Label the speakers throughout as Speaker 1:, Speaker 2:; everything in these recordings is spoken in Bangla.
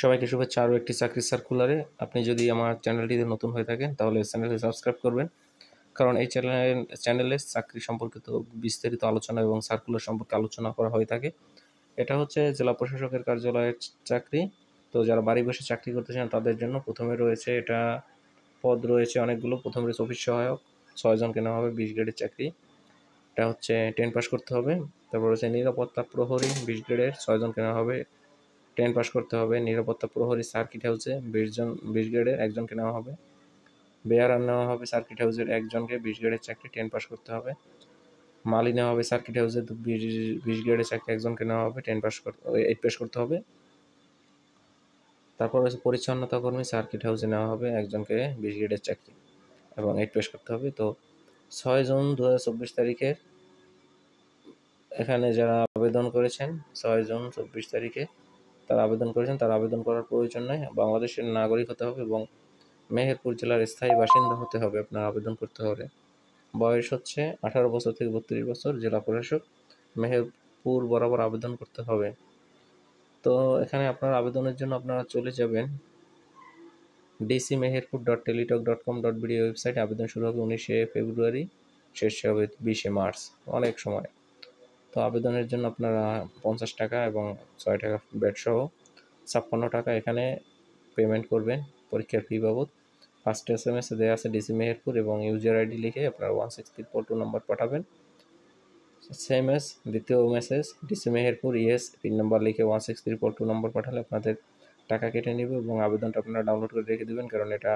Speaker 1: সবাইকে শুভেচ্ছা আরও একটি চাকরির সার্কুলারে। আপনি যদি আমার চ্যানেলটিতে নতুন হয়ে থাকেন তাহলে চ্যানেলটি সাবস্ক্রাইব করবেন, কারণ এই চ্যানেলে চাকরি সম্পর্কিত বিস্তারিত আলোচনা এবং সার্কুলার সম্পর্কে আলোচনা করা হয়ে থাকে। এটা হচ্ছে জেলা প্রশাসকের কার্যালয়ের চাকরি। তো যারা বাড়ি বসে চাকরি করতে চান তাদের জন্য প্রথমে রয়েছে এটা পদ রয়েছে অনেকগুলো। প্রথম রয়েছে অফিস সহায়ক, 6 জনকে নেওয়া হবে, 20 গ্রেডের চাকরি। এটা হচ্ছে 10 পাস করতে হবে। তারপর হচ্ছে নিরাপত্তা প্রহরী, 20 গ্রেডের, 6 জনকে নেওয়া হবে, 10 পাস করতে হবে। নিরাপত্তা প্রহরী সার্কিট হাউসে 20 গ্রেডের একজনকে নেওয়া হবে। বেয়ারার নেওয়া হবে সার্কিট হাউসের একজনকে, 20 গ্রেডের চাকরি, 10 পাস করতে হবে। মালি নেওয়া হবে সার্কিট হাউসে 20 গ্রেডের চাকরি, একজনকে নেওয়া হবে, 8 পাস করতে হবে। তারপর হচ্ছে পরিচ্ছন্নতা কর্মী সার্কিট হাউসে নেওয়া হবে একজনকে, 20 গ্রেডের চাকরি এবং 8 পাস করতে হবে। তো 6 জুন 2024 তারিখের এখানে যারা আবেদন করেছেন, 6 জুন 24 তারিখে তারা আবেদন করেছেন, তারা আবেদন করার প্রয়োজন নেই। বাংলাদেশের নাগরিক হতে হবে এবং মেহেরপুর জেলার স্থায়ী বাসিন্দা হতে হবে আপনার আবেদন করতে হবে। বয়স হচ্ছে 18 বছর থেকে 32 বছর। জেলা প্রশাসক, মেহেরপুর বরাবর আবেদন করতে হবে। তো এখানে আপনার আবেদনের জন্য আপনারা চলে যাবেন dcmeherpur.teletalk.com.bd ওয়েবসাইটে। আবেদন শুরু হবে 19শে ফেব্রুয়ারি, শেষ হবে 20শে মার্চ, অনেক সময়। তো আবেদনের জন্য আপনারা 50 টাকা এবং 6 টাকা ব্যাট সহ 56 টাকা এখানে পেমেন্ট করবেন পরীক্ষার ফি বাবদ। ফার্স্ট SMS এ দেওয়া আছে ডিসি মেহেরপুর এবং ইউজার আইডি লিখে আপনারা 16342 নম্বর পাঠাবেন। সেম এস দ্বিতীয় message, DC Meherpur yes pin number লিখে 16342 নম্বর পাঠালে আপনাদের টাকা কেটে নেবে এবং আবেদনটা আপনারা ডাউনলোড করে রেখে দেবেন, কারণ এটা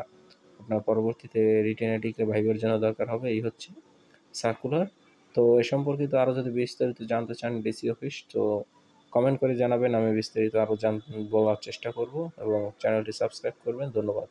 Speaker 1: আপনার পরবর্তীতে রিটেনে ডিক্লেয়ার ভাইবার জন্য দরকার হবে। এই হচ্ছে সার্কুলার। তো এ সম্পর্কিত আরও যদি বিস্তারিত জানতে চান ডিসি অফিস, তো কমেন্ট করে জানাবেন, আমি বিস্তারিত আরও বলার চেষ্টা করব এবং চ্যানেলটি সাবস্ক্রাইব করবেন। ধন্যবাদ।